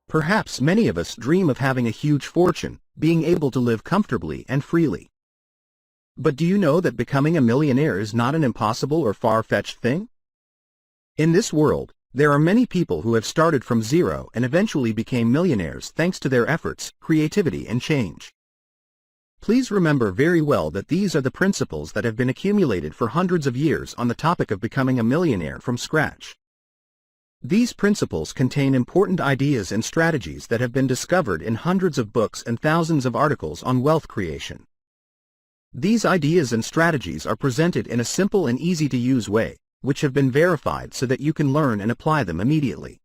Perhaps many of us dream of having a huge fortune, being able to live comfortably and freely. But do you know that becoming a millionaire is not an impossible or far-fetched thing? In this world, there are many people who have started from zero and eventually became millionaires thanks to their efforts, creativity and change. Please remember very well that these are the principles that have been accumulated for hundreds of years on the topic of becoming a millionaire from scratch. These principles contain important ideas and strategies that have been discovered in hundreds of books and thousands of articles on wealth creation. These ideas and strategies are presented in a simple and easy-to-use way, which have been verified so that you can learn and apply them immediately.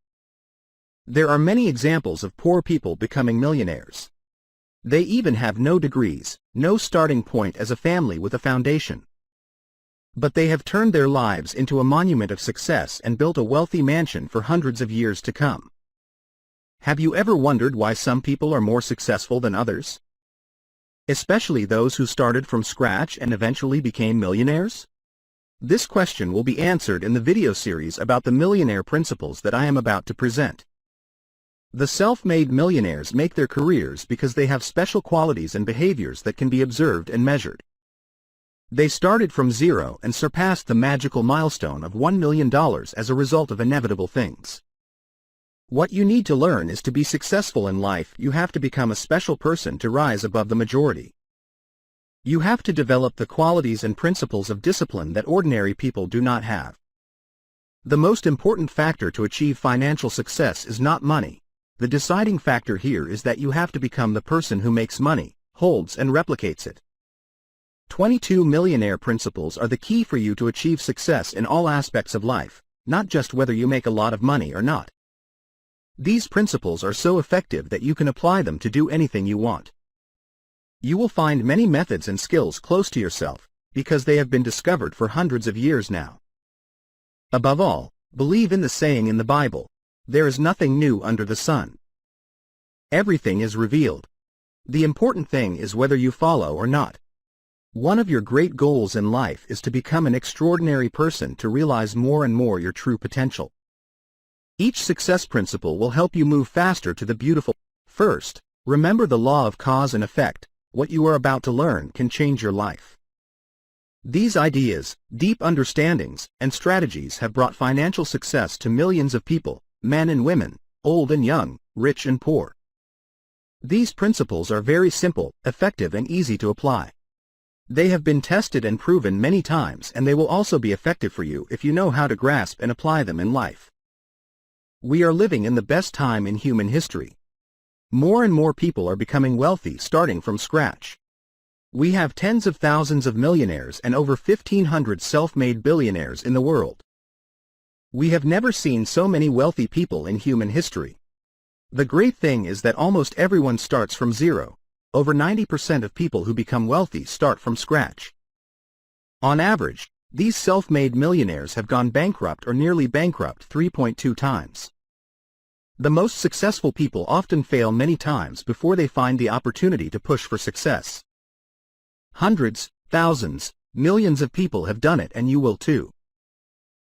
There are many examples of poor people becoming millionaires. They even have no degrees, no starting point as a family with a foundation. But they have turned their lives into a monument of success and built a wealthy mansion for hundreds of years to come. Have you ever wondered why some people are more successful than others? Especially those who started from scratch and eventually became millionaires? This question will be answered in the video series about the millionaire principles that I am about to present. The self-made millionaires make their careers because they have special qualities and behaviors that can be observed and measured. They started from zero and surpassed the magical milestone of $1 million as a result of inevitable things. What you need to learn is to be successful in life. You have to become a special person to rise above the majority. You have to develop the qualities and principles of discipline that ordinary people do not have. The most important factor to achieve financial success is not money. The deciding factor here is that you have to become the person who makes money, holds and replicates it. 22 millionaire principles are the key for you to achieve success in all aspects of life, not just whether you make a lot of money or not. These principles are so effective that you can apply them to do anything you want. You will find many methods and skills close to yourself, because they have been discovered for hundreds of years now. Above all, believe in the saying in the Bible, "There is nothing new under the sun." Everything is revealed. The important thing is whether you follow or not. One of your great goals in life is to become an extraordinary person, to realize more and more your true potential. Each success principle will help you move faster to the beautiful. First, remember the law of cause and effect. What you are about to learn can change your life. These ideas, deep understandings, and strategies have brought financial success to millions of people, men and women, old and young, rich and poor. These principles are very simple, effective and easy to apply. They have been tested and proven many times, and they will also be effective for you if you know how to grasp and apply them in life. We are living in the best time in human history. More and more people are becoming wealthy starting from scratch. We have tens of thousands of millionaires and over 1,500 self-made billionaires in the world. We have never seen so many wealthy people in human history. The great thing is that almost everyone starts from zero. Over 90% of people who become wealthy start from scratch. On average, these self-made millionaires have gone bankrupt or nearly bankrupt 3.2 times. The most successful people often fail many times before they find the opportunity to push for success. Hundreds, thousands, millions of people have done it, and you will too.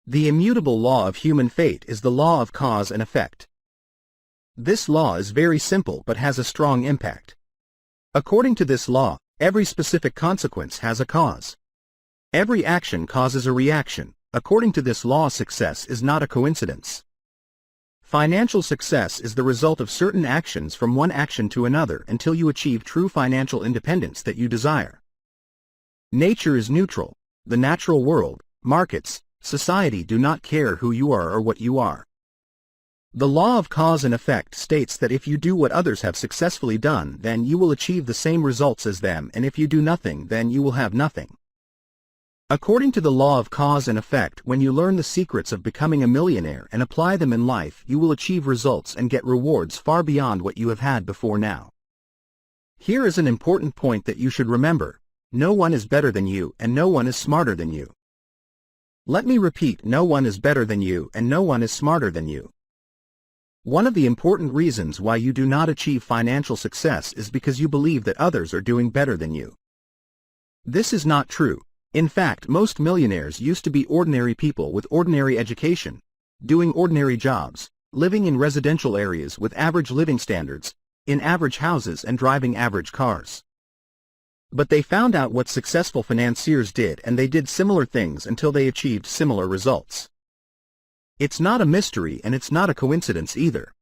The immutable law of human fate is the law of cause and effect. This law is very simple but has a strong impact. According to this law, every specific consequence has a cause. Every action causes a reaction. According to this law, success is not a coincidence. Financial success is the result of certain actions from one action to another until you achieve true financial independence that you desire. Nature is neutral. The natural world, markets, society do not care who you are or what you are. The law of cause and effect states that if you do what others have successfully done, then you will achieve the same results as them, and if you do nothing, then you will have nothing. According to the law of cause and effect, when you learn the secrets of becoming a millionaire and apply them in life, you will achieve results and get rewards far beyond what you have had before now. Here is an important point that you should remember. No one is better than you, and no one is smarter than you. Let me repeat, no one is better than you, and no one is smarter than you. One of the important reasons why you do not achieve financial success is because you believe that others are doing better than you. This is not true. In fact, most millionaires used to be ordinary people with ordinary education, doing ordinary jobs, living in residential areas with average living standards, in average houses and driving average cars. But they found out what successful financiers did, and they did similar things until they achieved similar results. It's not a mystery, and it's not a coincidence either.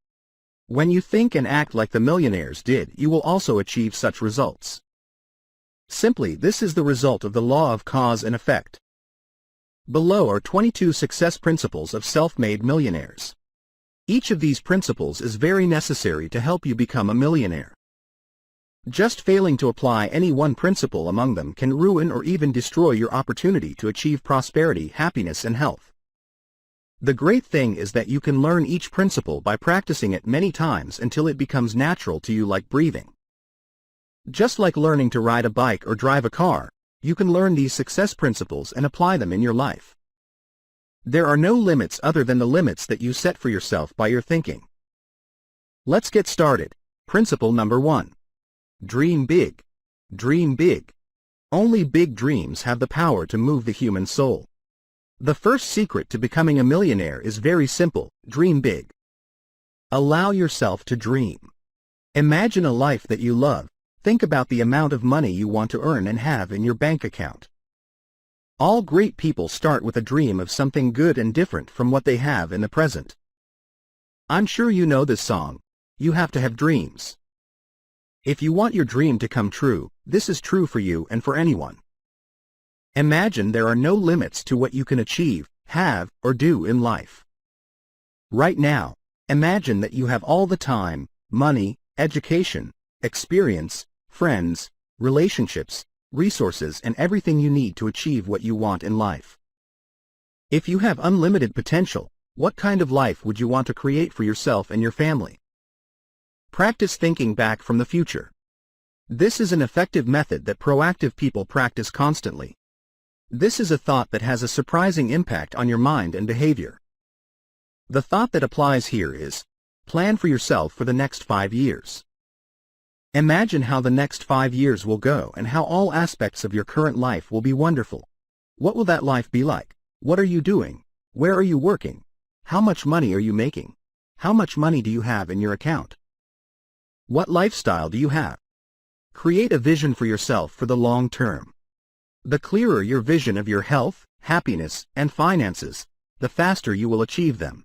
When you think and act like the millionaires did, you will also achieve such results. Simply, this is the result of the law of cause and effect. Below are 22 success principles of self-made millionaires. Each of these principles is very necessary to help you become a millionaire. Just failing to apply any one principle among them can ruin or even destroy your opportunity to achieve prosperity, happiness, and health. The great thing is that you can learn each principle by practicing it many times until it becomes natural to you, like breathing. Just like learning to ride a bike or drive a car, you can learn these success principles and apply them in your life. There are no limits other than the limits that you set for yourself by your thinking. Let's get started. Principle number 1. Dream big. Dream big. Only big dreams have the power to move the human soul. The first secret to becoming a millionaire is very simple: dream big. Allow yourself to dream. Imagine a life that you love. Think about the amount of money you want to earn and have in your bank account. All great people start with a dream of something good and different from what they have in the present. I'm sure you know this song, "You Have to Have Dreams." If you want your dream to come true, this is true for you and for anyone. Imagine there are no limits to what you can achieve, have, or do in life. Right now, imagine that you have all the time, money, education, experience, friends, relationships, resources, and everything you need to achieve what you want in life. If you have unlimited potential, what kind of life would you want to create for yourself and your family? Practice thinking back from the future. This is an effective method that proactive people practice constantly. This is a thought that has a surprising impact on your mind and behavior. The thought that applies here is, plan for yourself for the next 5 years. Imagine how the next 5 years will go and how all aspects of your current life will be wonderful. What will that life be like? What are you doing? Where are you working? How much money are you making? How much money do you have in your account? What lifestyle do you have? Create a vision for yourself for the long term. The clearer your vision of your health, happiness, and finances, the faster you will achieve them.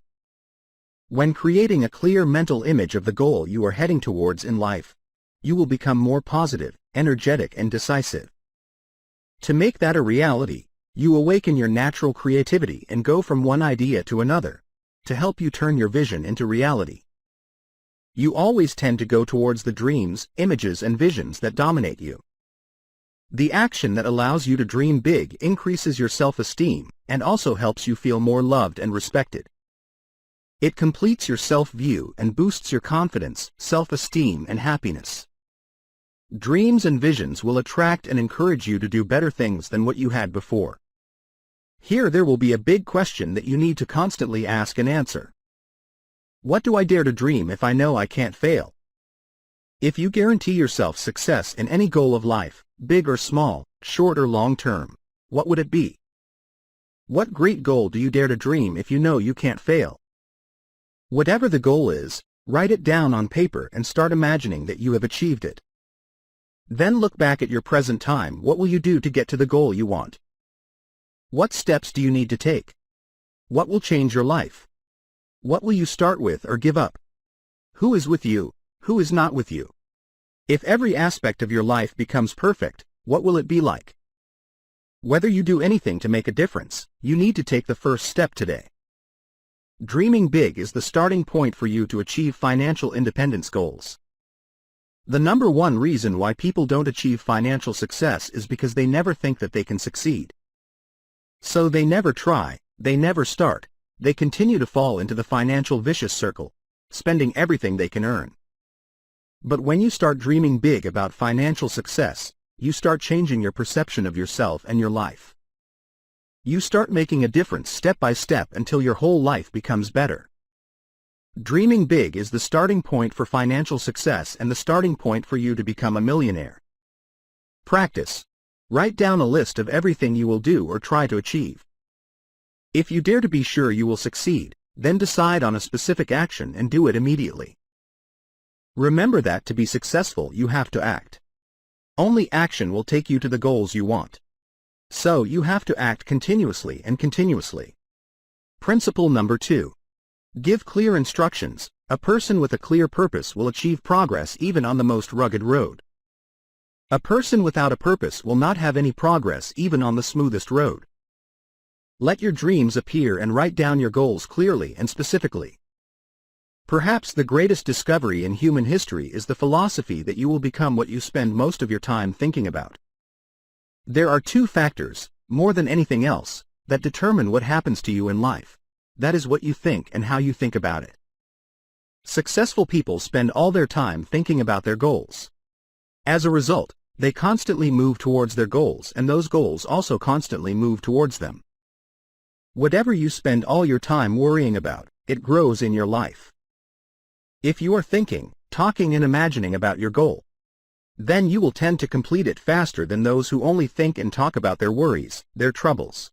When creating a clear mental image of the goal you are heading towards in life, you will become more positive, energetic, and decisive. To make that a reality, you awaken your natural creativity and go from one idea to another, to help you turn your vision into reality. You always tend to go towards the dreams, images, and visions that dominate you. The action that allows you to dream big increases your self-esteem and also helps you feel more loved and respected. It completes your self-view and boosts your confidence, self-esteem, and happiness. Dreams and visions will attract and encourage you to do better things than what you had before. Here there will be a big question that you need to constantly ask and answer. What do I dare to dream if I know I can't fail? If you guarantee yourself success in any goal of life, big or small, short or long term, what would it be? What great goal do you dare to dream if you know you can't fail? Whatever the goal is, write it down on paper and start imagining that you have achieved it. Then look back at your present time. What will you do to get to the goal you want? What steps do you need to take? What will change your life? What will you start with or give up? Who is with you? Who is not with you? If every aspect of your life becomes perfect, what will it be like? Whether you do anything to make a difference, you need to take the first step today. Dreaming big is the starting point for you to achieve financial independence goals. The number one reason why people don't achieve financial success is because they never think that they can succeed. So they never try, they never start, they continue to fall into the financial vicious circle, spending everything they can earn. But when you start dreaming big about financial success, you start changing your perception of yourself and your life. You start making a difference step by step until your whole life becomes better. Dreaming big is the starting point for financial success and the starting point for you to become a millionaire. Practice. Write down a list of everything you will do or try to achieve. If you dare to be sure you will succeed, then decide on a specific action and do it immediately. Remember that to be successful you have to act. Only action will take you to the goals you want. So you have to act continuously and continuously. Principle number 2. Give clear instructions. A person with a clear purpose will achieve progress even on the most rugged road. A person without a purpose will not have any progress even on the smoothest road. Let your dreams appear and write down your goals clearly and specifically. Perhaps the greatest discovery in human history is the philosophy that you will become what you spend most of your time thinking about. There are 2 factors, more than anything else, that determine what happens to you in life. That is what you think and how you think about it. Successful people spend all their time thinking about their goals. As a result, they constantly move towards their goals, and those goals also constantly move towards them. Whatever you spend all your time worrying about, it grows in your life. If you are thinking, talking and imagining about your goal, then you will tend to complete it faster than those who only think and talk about their worries, their troubles.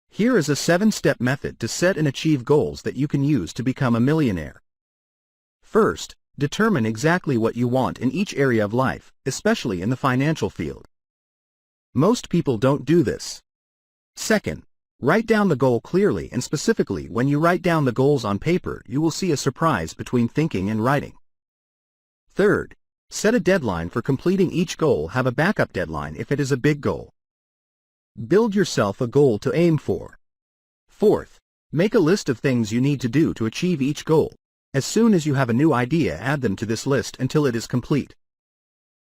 Here is a 7-step method to set and achieve goals that you can use to become a millionaire. First, determine exactly what you want in each area of life, especially in the financial field. Most people don't do this. Second, write down the goal clearly and specifically. When you write down the goals on paper, you will see a surprise between thinking and writing. Third, set a deadline for completing each goal. Have a backup deadline if it is a big goal. Build yourself a goal to aim for. Fourth, make a list of things you need to do to achieve each goal. As soon as you have a new idea, add them to this list until it is complete.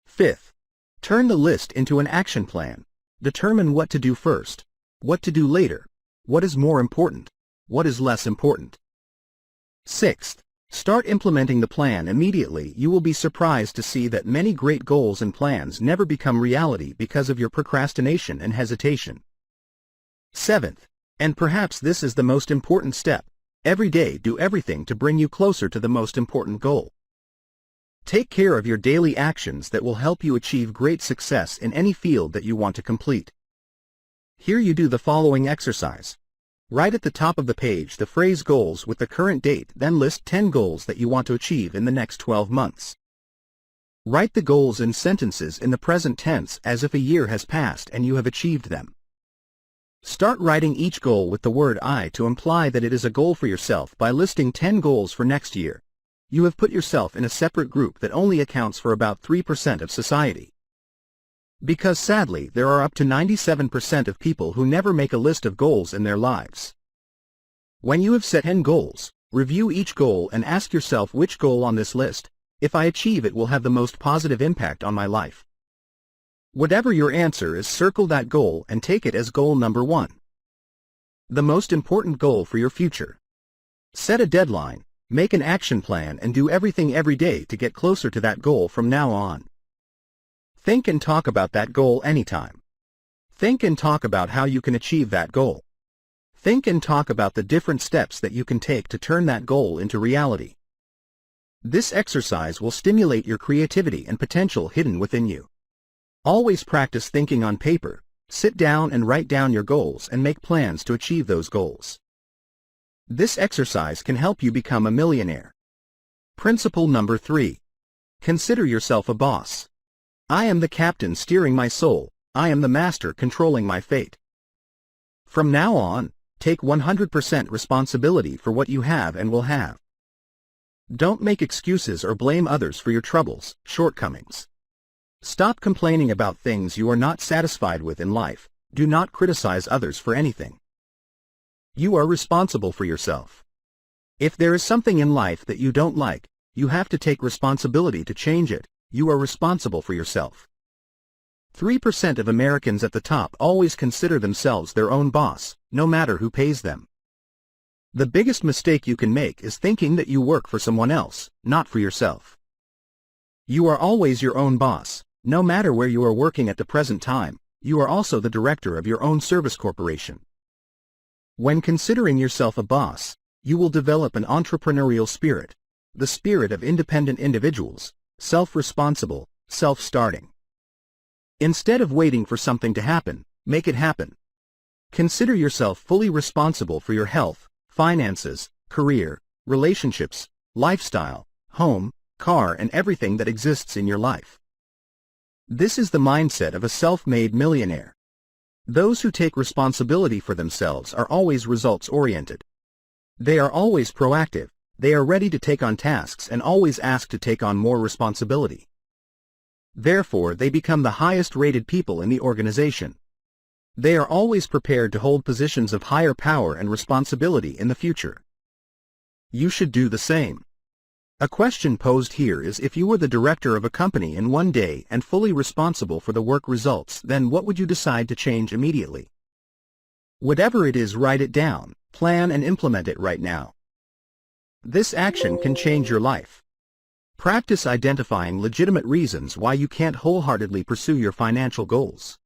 Fifth, turn the list into an action plan. Determine what to do first, what to do later, what is more important, what is less important. Sixth, start implementing the plan immediately. You will be surprised to see that many great goals and plans never become reality because of your procrastination and hesitation. Seventh, and perhaps this is the most important step, every day do everything to bring you closer to the most important goal. Take care of your daily actions that will help you achieve great success in any field that you want to complete. Here you do the following exercise. Write at the top of the page the phrase goals with the current date, then list 10 goals that you want to achieve in the next 12 months. Write the goals in sentences in the present tense as if a year has passed and you have achieved them. Start writing each goal with the word I to imply that it is a goal for yourself. By listing 10 goals for next year, you have put yourself in a separate group that only accounts for about 3% of society. Because sadly, there are up to 97% of people who never make a list of goals in their lives. When you have set 10 goals, review each goal and ask yourself which goal on this list, if I achieve it, will have the most positive impact on my life. Whatever your answer is, circle that goal and take it as goal number 1. The most important goal for your future. Set a deadline, make an action plan, and do everything every day to get closer to that goal from now on. Think and talk about that goal anytime. Think and talk about how you can achieve that goal. Think and talk about the different steps that you can take to turn that goal into reality. This exercise will stimulate your creativity and potential hidden within you. Always practice thinking on paper. Sit down and write down your goals and make plans to achieve those goals. This exercise can help you become a millionaire. Principle number 3. Consider yourself a boss. I am the captain steering my soul. I am the master controlling my fate. From now on, take 100% responsibility for what you have and will have. Don't make excuses or blame others for your troubles, shortcomings. Stop complaining about things you are not satisfied with in life. Do not criticize others for anything. You are responsible for yourself. If there is something in life that you don't like, you have to take responsibility to change it. You are responsible for yourself. 3% of Americans at the top always consider themselves their own boss, no matter who pays them. The biggest mistake you can make is thinking that you work for someone else, not for yourself. You are always your own boss. No matter where you are working at the present time, you are also the director of your own service corporation. When considering yourself a boss, you will develop an entrepreneurial spirit, the spirit of independent individuals, self-responsible, self-starting. Instead of waiting for something to happen, make it happen. Consider yourself fully responsible for your health, finances, career, relationships, lifestyle, home, car, and everything that exists in your life. This is the mindset of a self-made millionaire. Those who take responsibility for themselves are always results-oriented. They are always proactive, they are ready to take on tasks and always ask to take on more responsibility. Therefore, they become the highest-rated people in the organization. They are always prepared to hold positions of higher power and responsibility in the future. You should do the same. A question posed here is, if you were the director of a company in one day and fully responsible for the work results, then what would you decide to change immediately? Whatever it is, write it down, plan and implement it right now. This action can change your life. Practice identifying legitimate reasons why you can't wholeheartedly pursue your financial goals.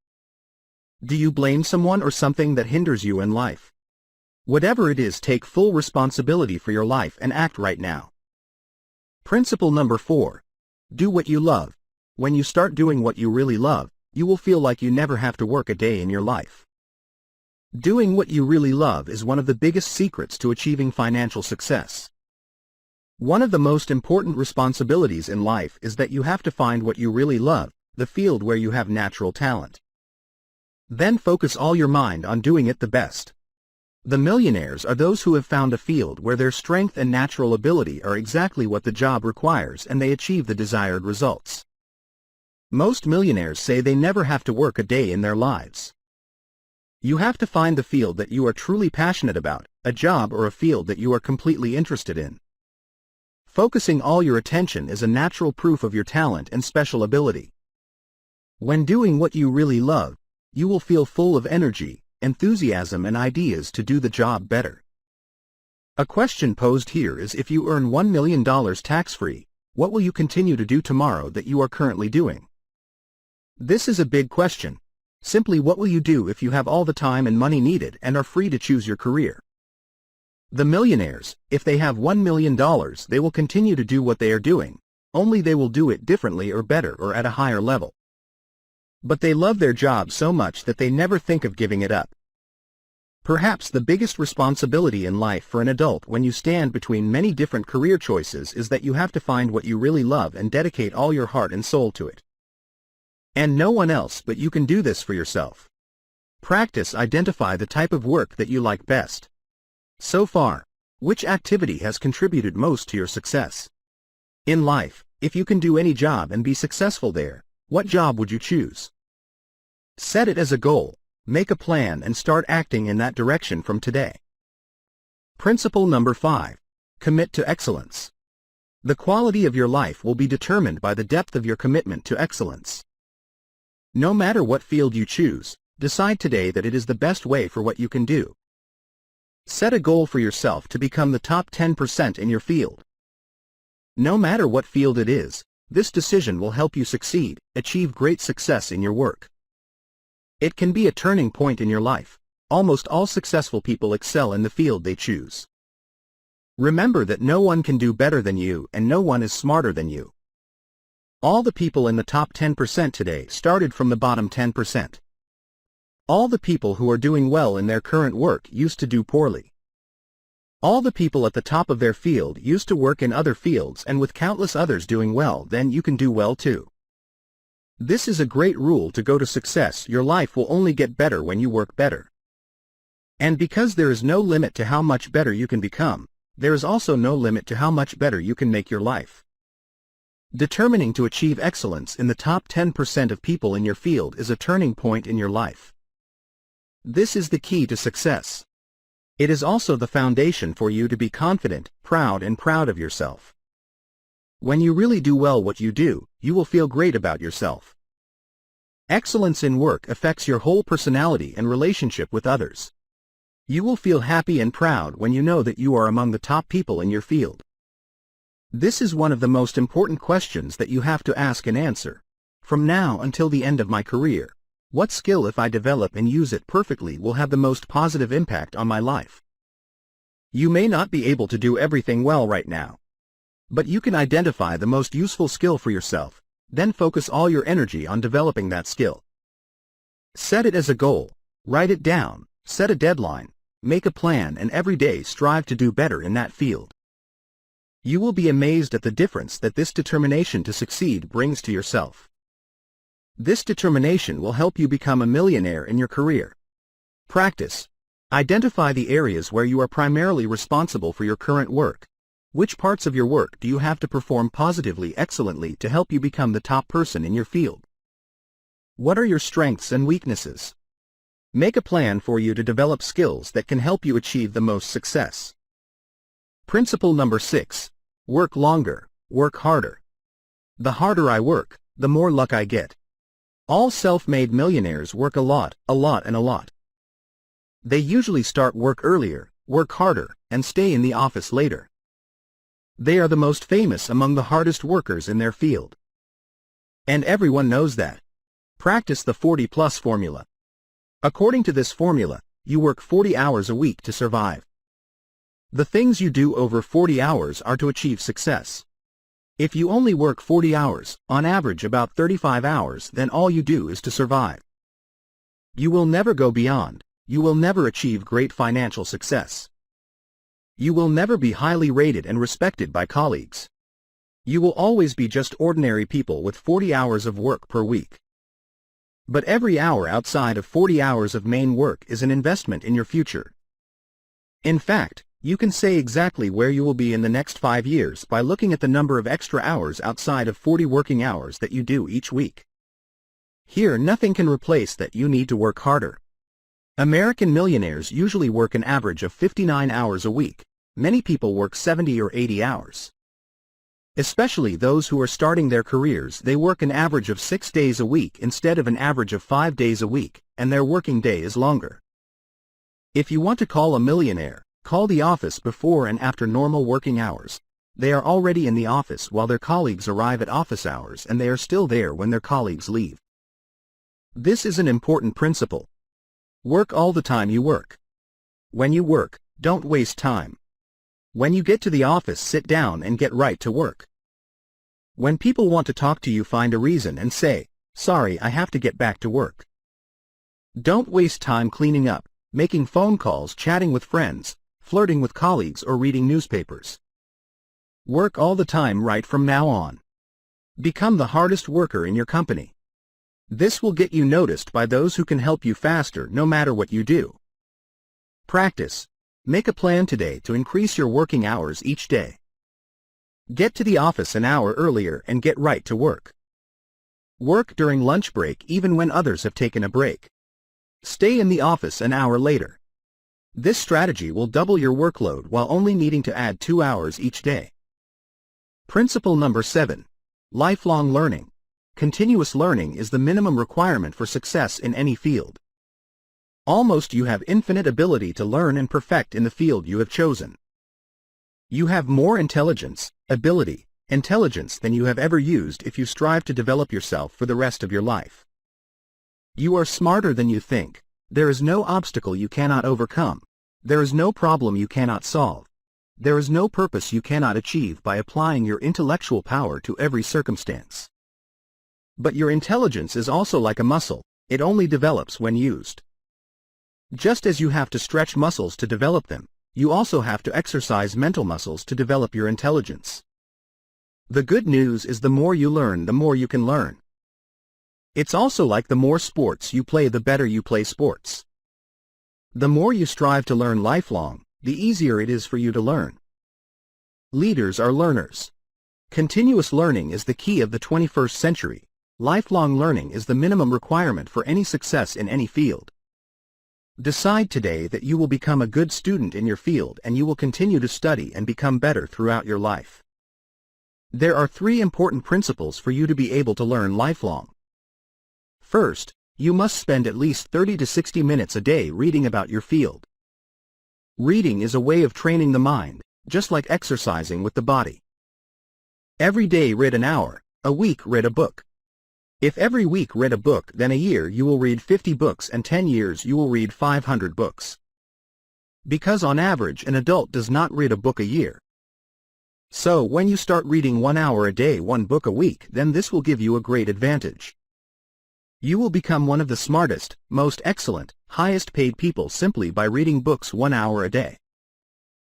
Do you blame someone or something that hinders you in life? Whatever it is, take full responsibility for your life and act right now. Principle number 4. Do what you love. When you start doing what you really love, you will feel like you never have to work a day in your life. Doing what you really love is one of the biggest secrets to achieving financial success. One of the most important responsibilities in life is that you have to find what you really love, the field where you have natural talent. Then focus all your mind on doing it the best. The millionaires are those who have found a field where their strength and natural ability are exactly what the job requires, and they achieve the desired results. Most millionaires say they never have to work a day in their lives. You have to find the field that you are truly passionate about, a job or a field that you are completely interested in. Focusing all your attention is a natural proof of your talent and special ability. When doing what you really love, you will feel full of energy, enthusiasm and ideas to do the job better. A question posed here is, if you earn $1 million tax-free, what will you continue to do tomorrow that you are currently doing? This is a big question. Simply, what will you do if you have all the time and money needed and are free to choose your career? The millionaires, if they have $1 million, they will continue to do what they are doing, only they will do it differently or better or at a higher level. But they love their job so much that they never think of giving it up. Perhaps the biggest responsibility in life for an adult when you stand between many different career choices is that you have to find what you really love and dedicate all your heart and soul to it. And no one else but you can do this for yourself. Practice identify the type of work that you like best. So far, which activity has contributed most to your success? In life, if you can do any job and be successful there, what job would you choose? Set it as a goal, make a plan and start acting in that direction from today. Principle number 5. Commit to excellence. The quality of your life will be determined by the depth of your commitment to excellence. No matter what field you choose, decide today that it is the best way for what you can do. Set a goal for yourself to become the top 10% in your field. No matter what field it is, this decision will help you succeed, achieve great success in your work. It can be a turning point in your life. Almost all successful people excel in the field they choose. Remember that no one can do better than you and no one is smarter than you. All the people in the top 10% today started from the bottom 10%. All the people who are doing well in their current work used to do poorly. All the people at the top of their field used to work in other fields, and with countless others doing well, then you can do well too. This is a great rule to go to success. Your life will only get better when you work better. And because there is no limit to how much better you can become, there is also no limit to how much better you can make your life. Determining to achieve excellence in the top 10% of people in your field is a turning point in your life. This is the key to success. It is also the foundation for you to be confident, proud of yourself. When you really do well what you do, you will feel great about yourself. Excellence in work affects your whole personality and relationship with others. You will feel happy and proud when you know that you are among the top people in your field. This is one of the most important questions that you have to ask and answer. From now until the end of my career, what skill, if I develop and use it perfectly, will have the most positive impact on my life? You may not be able to do everything well right now, but you can identify the most useful skill for yourself, then focus all your energy on developing that skill. Set it as a goal, write it down, set a deadline, make a plan and every day strive to do better in that field. You will be amazed at the difference that this determination to succeed brings to yourself. This determination will help you become a millionaire in your career. Practice. Identify the areas where you are primarily responsible for your current work. Which parts of your work do you have to perform positively excellently to help you become the top person in your field? What are your strengths and weaknesses? Make a plan for you to develop skills that can help you achieve the most success. Principle number 6. Work longer, work harder. The harder I work, the more luck I get. All self-made millionaires work a lot, and a lot. They usually start work earlier, work harder, and stay in the office later. They are the most famous among the hardest workers in their field. And everyone knows that. Practice the 40+ formula. According to this formula, you work 40 hours a week to survive. The things you do over 40 hours are to achieve success. If you only work 40 hours, on average about 35 hours, then all you do is to survive. You will never go beyond. You will never achieve great financial success. You will never be highly rated and respected by colleagues. You will always be just ordinary people with 40 hours of work per week. But every hour outside of 40 hours of main work is an investment in your future. In fact, you can say exactly where you will be in the next 5 years by looking at the number of extra hours outside of 40 working hours that you do each week. Here, nothing can replace that. You need to work harder. American millionaires usually work an average of 59 hours a week. Many people work 70 or 80 hours. Especially those who are starting their careers, they work an average of 6 days a week instead of an average of 5 days a week, and their working day is longer. If you want to call a millionaire, call the office before and after normal working hours. They are already in the office while their colleagues arrive at office hours, and they are still there when their colleagues leave. This is an important principle. Work all the time you work. When you work, don't waste time. When you get to the office, sit down and get right to work. When people want to talk to you, find a reason and say, "Sorry, I have to get back to work." Don't waste time cleaning up, making phone calls, chatting with friends, flirting with colleagues, or reading newspapers. Work all the time right from now on. Become the hardest worker in your company. This will get you noticed by those who can help you faster no matter what you do. Practice. Make a plan today to increase your working hours each day. Get to the office an hour earlier and get right to work. Work during lunch break even when others have taken a break. Stay in the office an hour later. This strategy will double your workload while only needing to add 2 hours each day. Principle number 7. Lifelong learning. Continuous learning is the minimum requirement for success in any field. Almost you have infinite ability to learn and perfect in the field you have chosen. You have more intelligence than you have ever used if you strive to develop yourself for the rest of your life. You are smarter than you think. There is no obstacle you cannot overcome. There is no problem you cannot solve. There is no purpose you cannot achieve by applying your intellectual power to every circumstance. But your intelligence is also like a muscle. It only develops when used. Just as you have to stretch muscles to develop them, you also have to exercise mental muscles to develop your intelligence. The good news is the more you learn, the more you can learn. It's also like the more sports you play, the better you play sports. The more you strive to learn lifelong, the easier it is for you to learn. Leaders are learners. Continuous learning is the key of the 21st century. Lifelong learning is the minimum requirement for any success in any field. Decide today that you will become a good student in your field and you will continue to study and become better throughout your life. There are 3 important principles for you to be able to learn lifelong. First, you must spend at least 30 to 60 minutes a day reading about your field. Reading is a way of training the mind, just like exercising with the body. Every day read an hour, a week read a book. If every week read a book, then a year you will read 50 books and 10 years you will read 500 books. Because on average an adult does not read a book a year. So when you start reading 1 hour a day, 1 book a week, then this will give you a great advantage. You will become one of the smartest, most excellent, highest paid people simply by reading books 1 hour a day.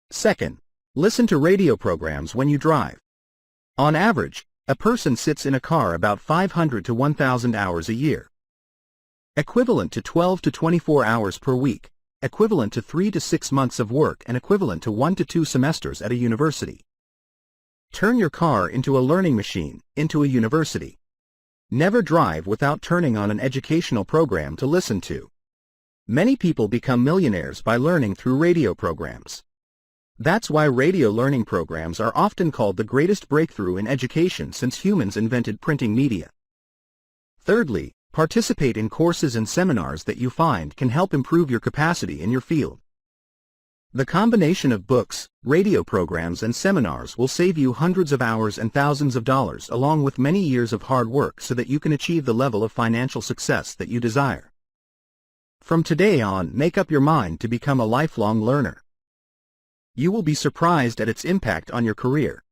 Second, listen to radio programs when you drive. On average, a person sits in a car about 500 to 1,000 hours a year. Equivalent to 12 to 24 hours per week, equivalent to 3 to 6 months of work and equivalent to 1 to 2 semesters at a university. Turn your car into a learning machine, into a university. Never drive without turning on an educational program to listen to. Many people become millionaires by learning through radio programs. That's why radio learning programs are often called the greatest breakthrough in education since humans invented printing media. Thirdly, participate in courses and seminars that you find can help improve your capacity in your field. The combination of books, radio programs and seminars will save you hundreds of hours and thousands of dollars along with many years of hard work so that you can achieve the level of financial success that you desire. From today on, make up your mind to become a lifelong learner. You will be surprised at its impact on your career.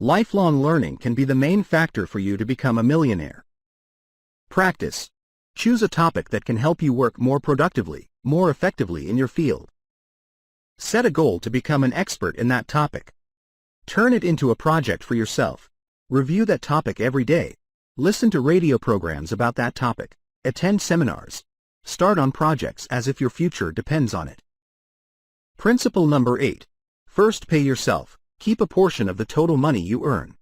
Lifelong learning can be the main factor for you to become a millionaire. Practice. Choose a topic that can help you work more productively, more effectively in your field. Set a goal to become an expert in that topic. Turn it into a project for yourself. Review that topic every day. Listen to radio programs about that topic. Attend seminars. Start on projects as if your future depends on it. Principle number 8. First pay yourself. Keep a portion of the total money you earn.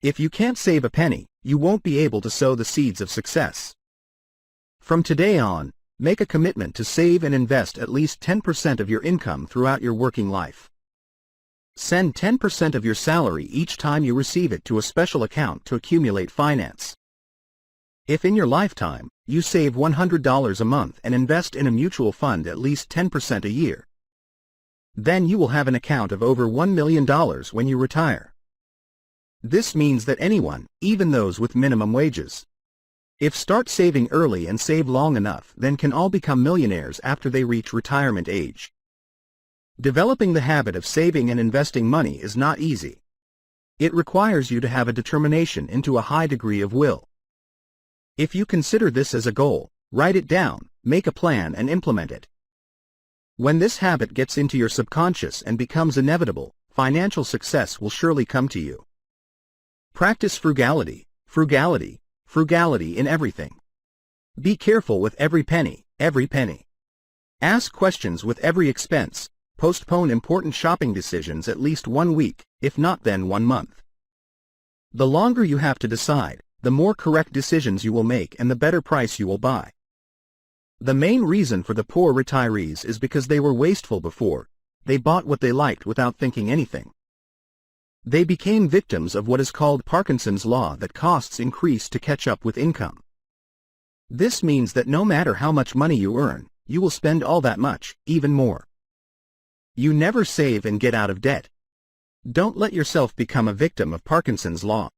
If you can't save a penny, you won't be able to sow the seeds of success. From today on, make a commitment to save and invest at least 10% of your income throughout your working life. Send 10% of your salary each time you receive it to a special account to accumulate finance. If in your lifetime, you save $100 a month and invest in a mutual fund at least 10% a year, then you will have an account of over $1 million when you retire. This means that anyone, even those with minimum wages, if start saving early and save long enough, then can all become millionaires after they reach retirement age. Developing the habit of saving and investing money is not easy. It requires you to have a determination into a high degree of will. If you consider this as a goal, write it down, make a plan and implement it. When this habit gets into your subconscious and becomes inevitable, financial success will surely come to you. Practice frugality, frugality, frugality in everything. Be careful with every penny, every penny. Ask questions with every expense. Postpone important shopping decisions at least 1 week, if not then 1 month. The longer you have to decide, the more correct decisions you will make and the better price you will buy. The main reason for the poor retirees is because they were wasteful before. They bought what they liked without thinking anything. They became victims of what is called Parkinson's law, that costs increase to catch up with income. This means that no matter how much money you earn, you will spend all that much, even more. You never save and get out of debt. Don't let yourself become a victim of Parkinson's law.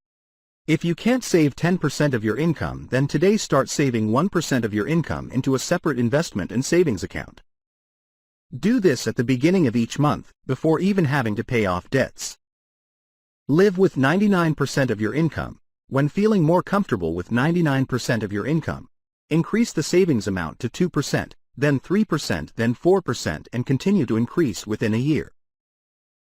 If you can't save 10% of your income, then today start saving 1% of your income into a separate investment and savings account. Do this at the beginning of each month, before even having to pay off debts. Live with 99% of your income. When feeling more comfortable with 99% of your income, increase the savings amount to 2%, then 3%, then 4%, and continue to increase within a year.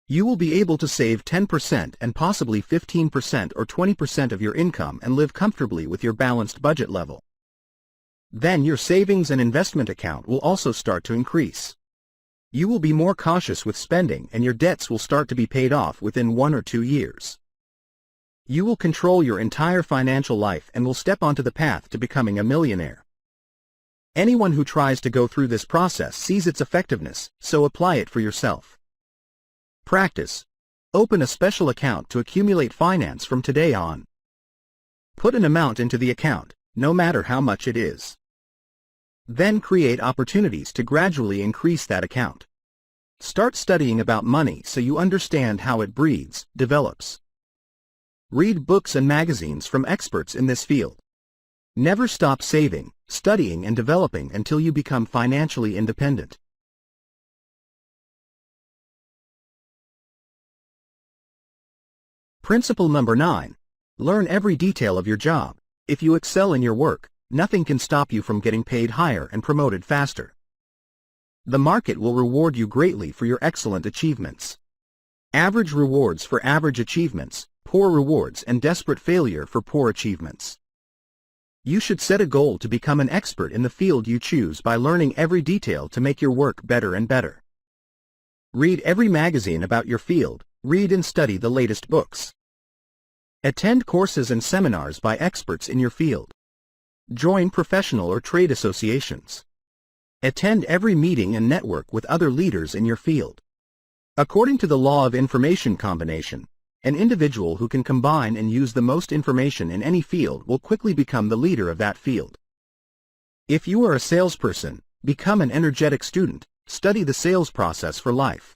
You will be able to save 10% and possibly 15% or 20% of your income and live comfortably with your balanced budget level. Then your savings and investment account will also start to increase. You will be more cautious with spending and your debts will start to be paid off within 1 or 2 years. You will control your entire financial life and will step onto the path to becoming a millionaire. Anyone who tries to go through this process sees its effectiveness, so apply it for yourself. Practice. Open a special account to accumulate finance from today on. Put an amount into the account, no matter how much it is. Then create opportunities to gradually increase that account. Start studying about money so you understand how it breeds, develops. Read books and magazines from experts in this field. Never stop saving, studying and developing until you become financially independent. Principle number 9. Learn every detail of your job. If you excel in your work, nothing can stop you from getting paid higher and promoted faster. The market will reward you greatly for your excellent achievements. Average rewards for average achievements, poor rewards and desperate failure for poor achievements. You should set a goal to become an expert in the field you choose by learning every detail to make your work better and better. Read every magazine about your field, read and study the latest books. Attend courses and seminars by experts in your field. Join professional or trade associations. Attend every meeting and network with other leaders in your field. According to the law of information combination, an individual who can combine and use the most information in any field will quickly become the leader of that field. If you are a salesperson, become an energetic student, study the sales process for life.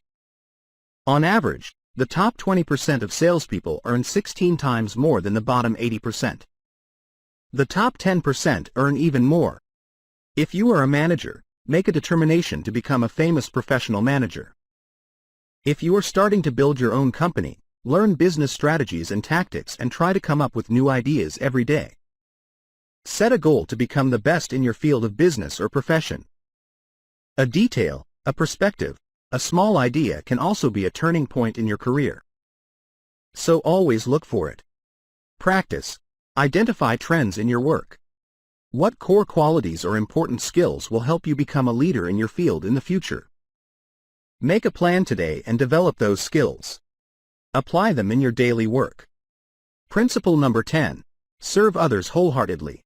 On average, the top 20% of salespeople earn 16 times more than the bottom 80%. The top 10% earn even more. If you are a manager, make a determination to become a famous professional manager. If you are starting to build your own company, learn business strategies and tactics and try to come up with new ideas every day. Set a goal to become the best in your field of business or profession. A detail, a perspective, a small idea can also be a turning point in your career. So always look for it. Practice. Identify trends in your work. What core qualities or important skills will help you become a leader in your field in the future? Make a plan today and develop those skills. Apply them in your daily work. Principle number 10. Serve others wholeheartedly.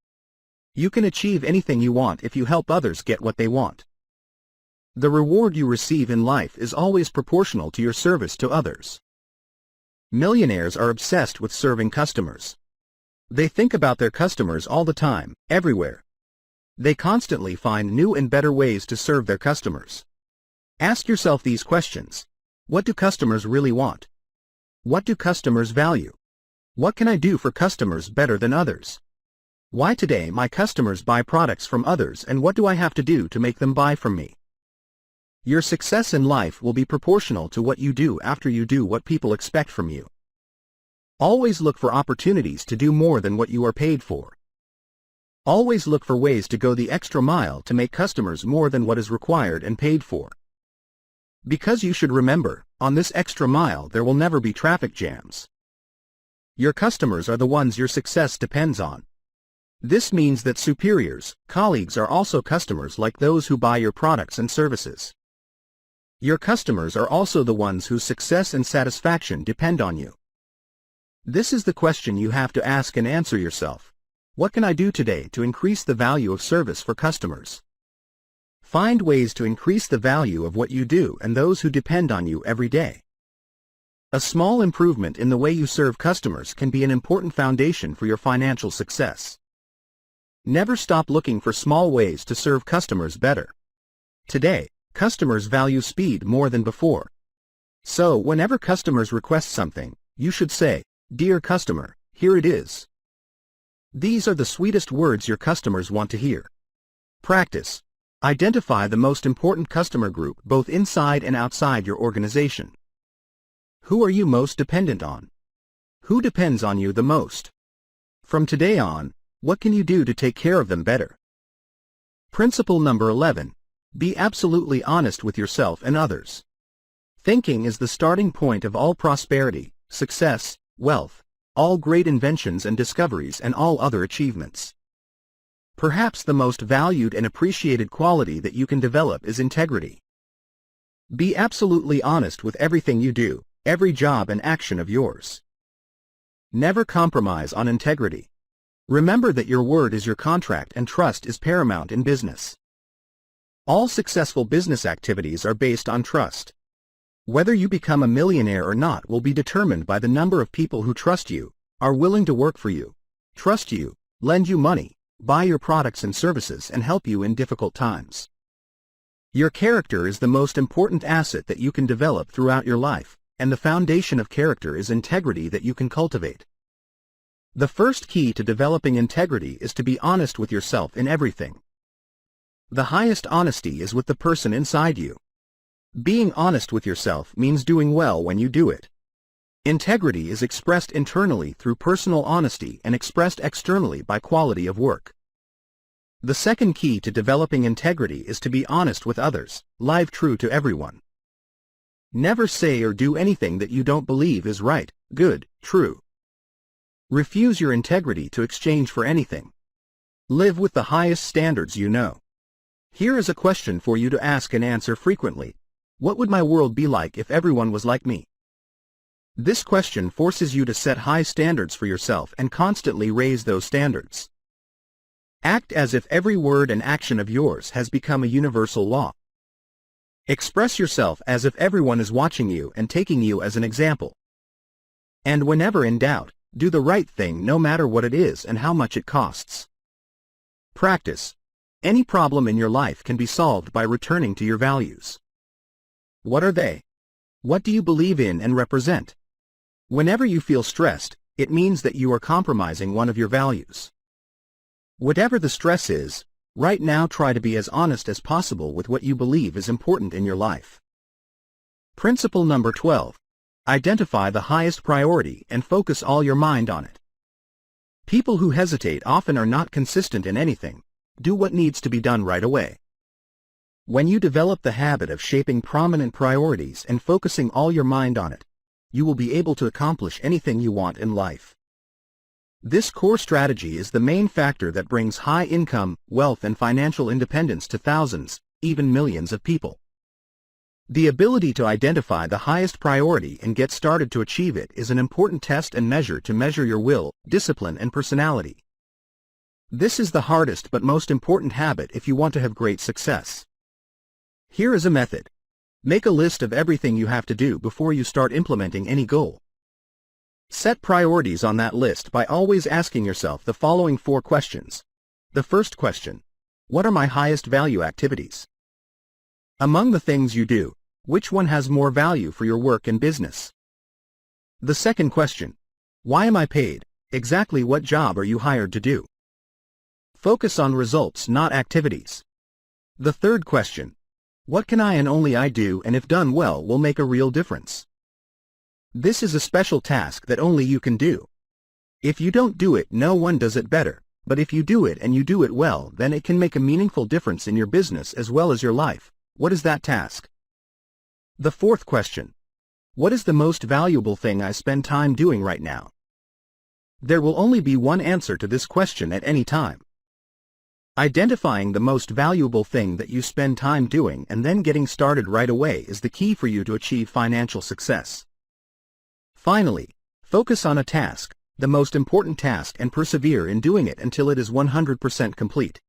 You can achieve anything you want if you help others get what they want. The reward you receive in life is always proportional to your service to others. Millionaires are obsessed with serving customers. They think about their customers all the time, everywhere. They constantly find new and better ways to serve their customers. Ask yourself these questions. What do customers really want? What do customers value? What can I do for customers better than others? Why today my customers buy products from others and what do I have to do to make them buy from me? Your success in life will be proportional to what you do after you do what people expect from you. Always look for opportunities to do more than what you are paid for. Always look for ways to go the extra mile to make customers more than what is required and paid for. Because you should remember, on this extra mile there will never be traffic jams. Your customers are the ones your success depends on. This means that superiors, colleagues are also customers like those who buy your products and services. Your customers are also the ones whose success and satisfaction depend on you. This is the question you have to ask and answer yourself. What can I do today to increase the value of service for customers? Find ways to increase the value of what you do and those who depend on you every day. A small improvement in the way you serve customers can be an important foundation for your financial success. Never stop looking for small ways to serve customers better. Today, customers value speed more than before. So whenever customers request something, you should say, "Dear customer, here it is." These are the sweetest words your customers want to hear. Practice. Identify the most important customer group both inside and outside your organization. Who are you most dependent on? Who depends on you the most? From today on, what can you do to take care of them better? Principle number 11. Be absolutely honest with yourself and others. Thinking is the starting point of all prosperity, success, wealth, all great inventions and discoveries and all other achievements. Perhaps the most valued and appreciated quality that you can develop is integrity. Be absolutely honest with everything you do, every job and action of yours. Never compromise on integrity. Remember that your word is your contract and trust is paramount in business. All successful business activities are based on trust. Whether you become a millionaire or not will be determined by the number of people who trust you, are willing to work for you, trust you, lend you money, buy your products and services and help you in difficult times. Your character is the most important asset that you can develop throughout your life, and the foundation of character is integrity that you can cultivate. The first key to developing integrity is to be honest with yourself in everything. The highest honesty is with the person inside you. Being honest with yourself means doing well when you do it. Integrity is expressed internally through personal honesty and expressed externally by quality of work. The second key to developing integrity is to be honest with others, live true to everyone. Never say or do anything that you don't believe is right, good, true. Refuse your integrity to exchange for anything. Live with the highest standards you know. Here is a question for you to ask and answer frequently. What would my world be like if everyone was like me? This question forces you to set high standards for yourself and constantly raise those standards. Act as if every word and action of yours has become a universal law. Express yourself as if everyone is watching you and taking you as an example. And whenever in doubt, do the right thing no matter what it is and how much it costs. Practice. Any problem in your life can be solved by returning to your values. What are they? What do you believe in and represent? Whenever you feel stressed, it means that you are compromising one of your values. Whatever the stress is, right now try to be as honest as possible with what you believe is important in your life. Principle number 12. Identify the highest priority and focus all your mind on it. People who hesitate often are not consistent in anything. Do what needs to be done right away. When you develop the habit of shaping prominent priorities and focusing all your mind on it, you will be able to accomplish anything you want in life. This core strategy is the main factor that brings high income, wealth and financial independence to thousands, even millions of people. The ability to identify the highest priority and get started to achieve it is an important test and measure to measure your will, discipline and personality. This is the hardest but most important habit if you want to have great success. Here is a method. Make a list of everything you have to do before you start implementing any goal. Set priorities on that list by always asking yourself the following 4 questions. The first question: what are my highest value activities? Among the things you do, which one has more value for your work and business? The second question: why am I paid? Exactly what job are you hired to do? Focus on results, not activities. The third question: what can I and only I do and if done well will make a real difference? This is a special task that only you can do. If you don't do it, no one does it better, but if you do it and you do it well, then it can make a meaningful difference in your business as well as your life. What is that task? The fourth question: what is the most valuable thing I spend time doing right now? There will only be one answer to this question at any time. Identifying the most valuable thing that you spend time doing and then getting started right away is the key for you to achieve financial success. Finally, focus on a task, the most important task, and persevere in doing it until it is 100% complete.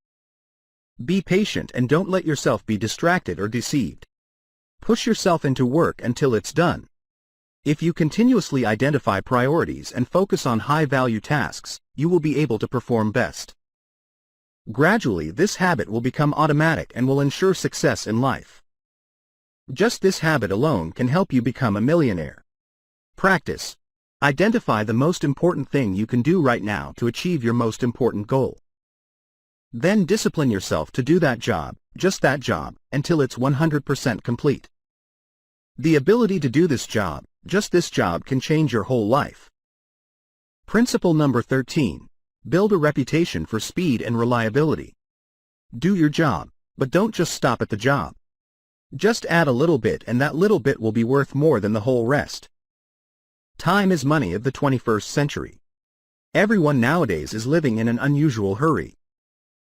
Be patient and don't let yourself be distracted or deceived. Push yourself into work until it's done. If you continuously identify priorities and focus on high-value tasks, you will be able to perform best. Gradually, this habit will become automatic and will ensure success in life. Just this habit alone can help you become a millionaire. Practice. Identify the most important thing you can do right now to achieve your most important goal. Then discipline yourself to do that job, just that job, until it's 100% complete. The ability to do this job, just this job, can change your whole life. Principle number 13. Build a reputation for speed and reliability. Do your job, but don't just stop at the job. Just add a little bit and that little bit will be worth more than the whole rest. Time is money of the 21st century. Everyone nowadays is living in an unusual hurry.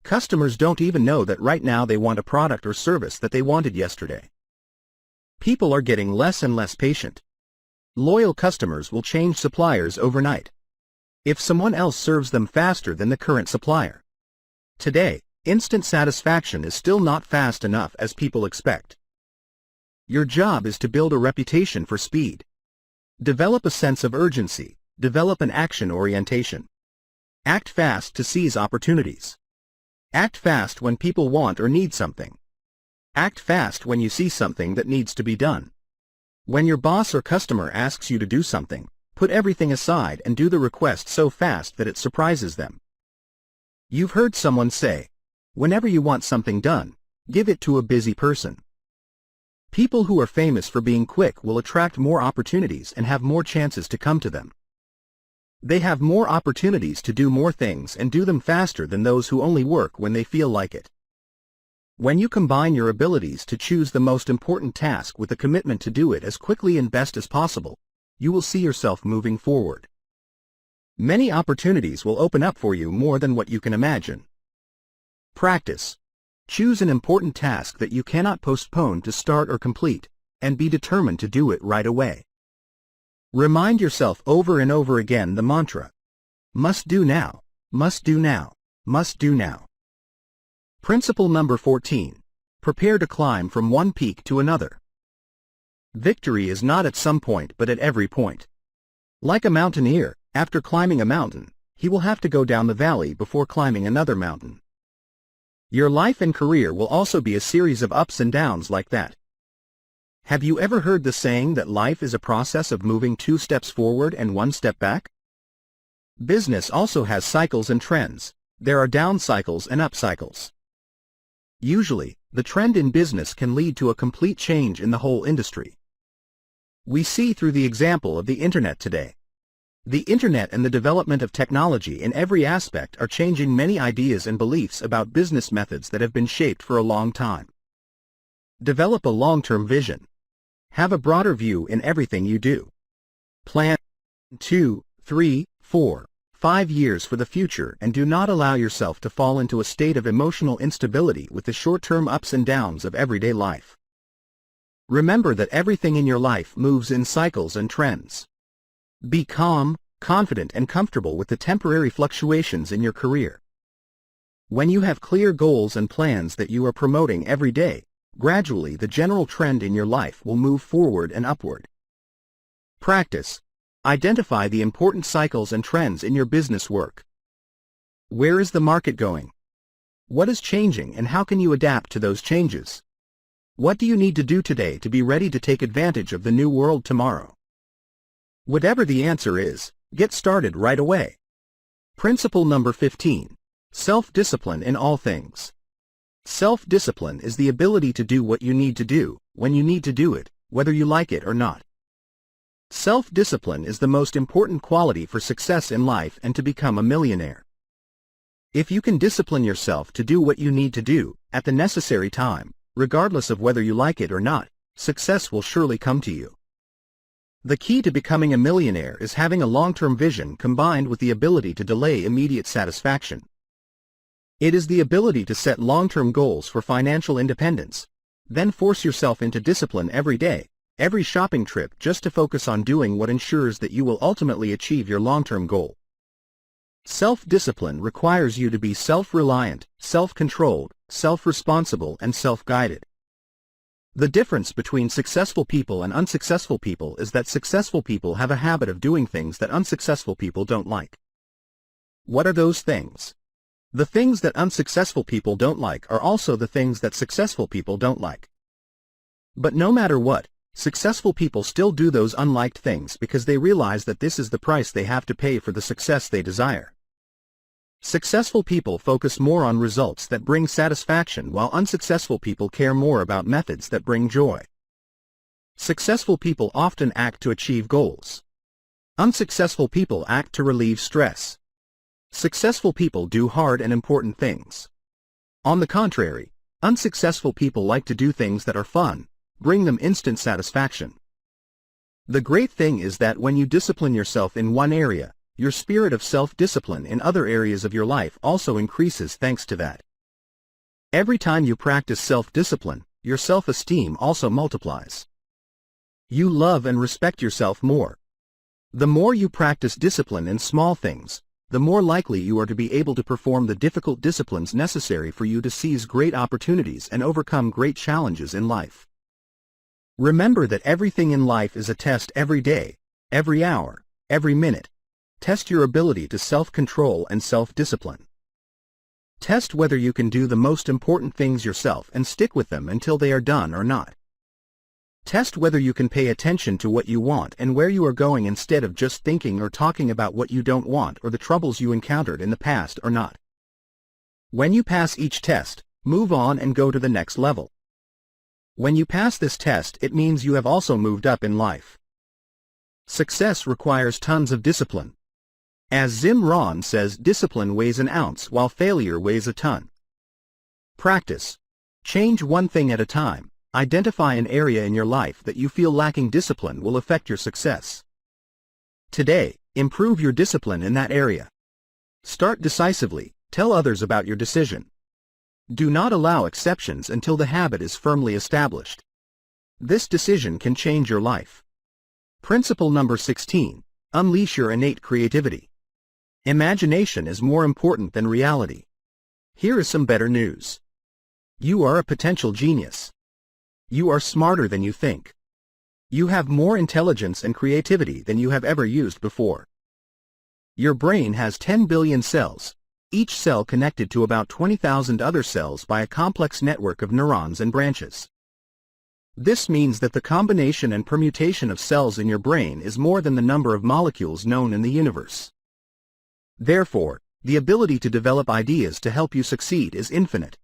Customers don't even know that right now they want a product or service that they wanted yesterday. People are getting less and less patient. Loyal customers will change suppliers overnight if someone else serves them faster than the current supplier. Today, instant satisfaction is still not fast enough as people expect. Your job is to build a reputation for speed. Develop a sense of urgency. Develop an action orientation. Act fast to seize opportunities. Act fast when people want or need something. Act fast when you see something that needs to be done. When your boss or customer asks you to do something, put everything aside and do the request so fast that it surprises them. You've heard someone say, whenever you want something done, give it to a busy person. People who are famous for being quick will attract more opportunities and have more chances to come to them. They have more opportunities to do more things and do them faster than those who only work when they feel like it. When you combine your abilities to choose the most important task with a commitment to do it as quickly and best as possible, you will see yourself moving forward. Many opportunities will open up for you more than what you can imagine. Practice. Choose an important task that you cannot postpone to start or complete, and be determined to do it right away. Remind yourself over and over again the mantra, must do now, must do now, must do now. Principle number 14. Prepare to climb from one peak to another. Victory is not at some point but at every point. Like a mountaineer, after climbing a mountain, he will have to go down the valley before climbing another mountain. Your life and career will also be a series of ups and downs like that. Have you ever heard the saying that life is a process of moving 2 steps forward and 1 step back? Business also has cycles and trends. There are down cycles and up cycles. Usually, the trend in business can lead to a complete change in the whole industry. We see through the example of the Internet today. The Internet and the development of technology in every aspect are changing many ideas and beliefs about business methods that have been shaped for a long time. Develop a long-term vision. Have a broader view in everything you do. Plan 2, 3, 4, 5 years for the future and do not allow yourself to fall into a state of emotional instability with the short-term ups and downs of everyday life. Remember that everything in your life moves in cycles and trends. Be calm, confident and comfortable with the temporary fluctuations in your career. When you have clear goals and plans that you are promoting every day, gradually the general trend in your life will move forward and upward. Practice. Identify the important cycles and trends in your business work. Where is the market going? What is changing and how can you adapt to those changes? What do you need to do today to be ready to take advantage of the new world tomorrow? Whatever the answer is, get started right away. Principle number 15. Self-discipline in all things. Self-discipline is the ability to do what you need to do, when you need to do it, whether you like it or not. Self-discipline is the most important quality for success in life and to become a millionaire. If you can discipline yourself to do what you need to do, at the necessary time, regardless of whether you like it or not, success will surely come to you. The key to becoming a millionaire is having a long-term vision combined with the ability to delay immediate satisfaction. It is the ability to set long-term goals for financial independence, then force yourself into discipline every day, every shopping trip just to focus on doing what ensures that you will ultimately achieve your long-term goal. Self-discipline requires you to be self-reliant, self-controlled, self-responsible and self-guided. The difference between successful people and unsuccessful people is that successful people have a habit of doing things that unsuccessful people don't like. What are those things? The things that unsuccessful people don't like are also the things that successful people don't like. But no matter what, successful people still do those unliked things because they realize that this is the price they have to pay for the success they desire. Successful people focus more on results that bring satisfaction while unsuccessful people care more about methods that bring joy. Successful people often act to achieve goals. Unsuccessful people act to relieve stress. Successful people do hard and important things. On the contrary, unsuccessful people like to do things that are fun, bring them instant satisfaction. The great thing is that when you discipline yourself in one area, your spirit of self-discipline in other areas of your life also increases thanks to that. Every time you practice self-discipline, your self-esteem also multiplies. You love and respect yourself more. The more you practice discipline in small things, the more likely you are to be able to perform the difficult disciplines necessary for you to seize great opportunities and overcome great challenges in life. Remember that everything in life is a test every day, every hour, every minute. Test your ability to self-control and self-discipline. Test whether you can do the most important things yourself and stick with them until they are done or not. Test whether you can pay attention to what you want and where you are going instead of just thinking or talking about what you don't want or the troubles you encountered in the past or not. When you pass each test, move on and go to the next level. When you pass this test, it means you have also moved up in life. Success requires tons of discipline. As Jim Rohn says, discipline weighs an ounce while failure weighs a ton. Practice. Change one thing at a time. Identify an area in your life that you feel lacking discipline will affect your success. Today, improve your discipline in that area. Start decisively. Tell others about your decision. Do not allow exceptions until the habit is firmly established. This decision can change your life. Principle number 16. Unleash your innate creativity. Imagination is more important than reality. Here is some better news. You are a potential genius. You are smarter than you think. You have more intelligence and creativity than you have ever used before. Your brain has 10 billion cells, each cell connected to about 20,000 other cells by a complex network of neurons and branches. This means that the combination and permutation of cells in your brain is more than the number of molecules known in the universe. Therefore, the ability to develop ideas to help you succeed is infinite.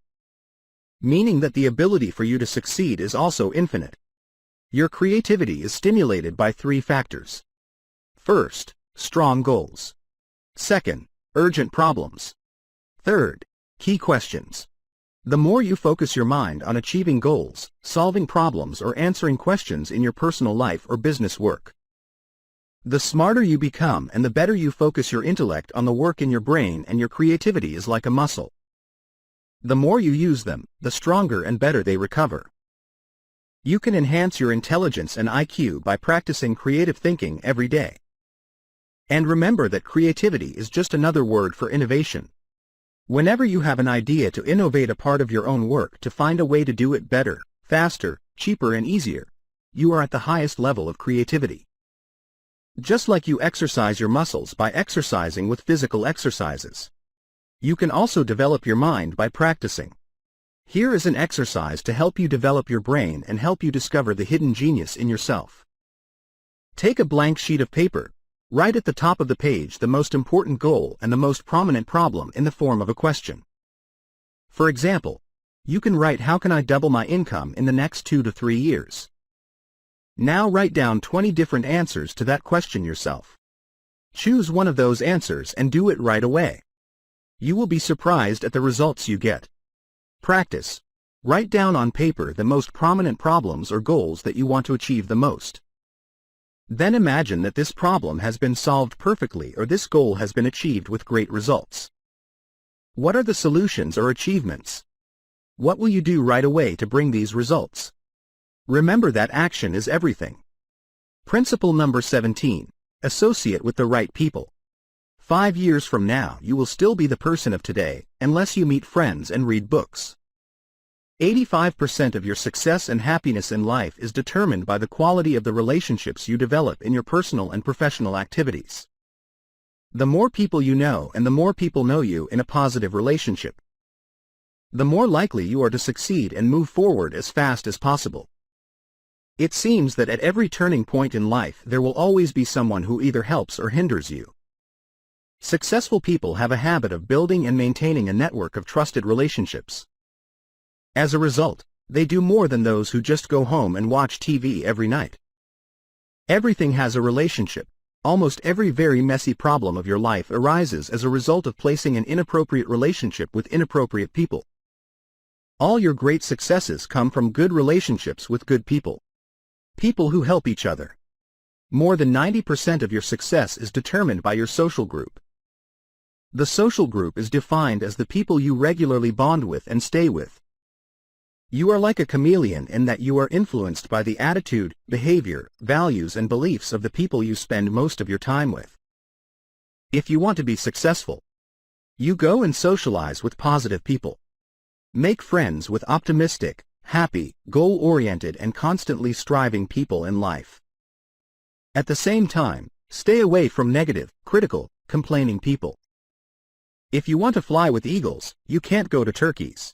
Meaning that the ability for you to succeed is also infinite. Your creativity is stimulated by three factors. First, strong goals. Second, urgent problems. Third, key questions. The more you focus your mind on achieving goals, solving problems, or answering questions in your personal life or business work, the smarter you become and the better you focus your intellect on the work in your brain, and your creativity is like a muscle. The more you use them, the stronger and better they recover. You can enhance your intelligence and IQ by practicing creative thinking every day. And remember that creativity is just another word for innovation. Whenever you have an idea to innovate a part of your own work to find a way to do it better, faster, cheaper and easier, you are at the highest level of creativity. Just like you exercise your muscles by exercising with physical exercises, you can also develop your mind by practicing. Here is an exercise to help you develop your brain and help you discover the hidden genius in yourself. Take a blank sheet of paper. Write at the top of the page the most important goal and the most prominent problem in the form of a question. For example, you can write, how can I double my income in the next 2 to 3 years? Now write down 20 different answers to that question yourself. Choose one of those answers and do it right away. You will be surprised at the results you get. Practice. Write down on paper the most prominent problems or goals that you want to achieve the most. Then imagine that this problem has been solved perfectly or this goal has been achieved with great results. What are the solutions or achievements? What will you do right away to bring these results? Remember that action is everything. Principle number 17. Associate with the right people. 5 years from now you will still be the person of today, unless you meet friends and read books. 85% of your success and happiness in life is determined by the quality of the relationships you develop in your personal and professional activities. The more people you know and the more people know you in a positive relationship, the more likely you are to succeed and move forward as fast as possible. It seems that at every turning point in life there will always be someone who either helps or hinders you. Successful people have a habit of building and maintaining a network of trusted relationships. As a result, they do more than those who just go home and watch TV every night. Everything has a relationship. Almost every very messy problem of your life arises as a result of placing an inappropriate relationship with inappropriate people. All your great successes come from good relationships with good people. People who help each other. More than 90% of your success is determined by your social group. The social group is defined as the people you regularly bond with and stay with. You are like a chameleon in that you are influenced by the attitude, behavior, values and beliefs of the people you spend most of your time with. If you want to be successful, you go and socialize with positive people. Make friends with optimistic, happy, goal-oriented and constantly striving people in life. At the same time, stay away from negative, critical, complaining people. If you want to fly with eagles, you can't go to turkeys.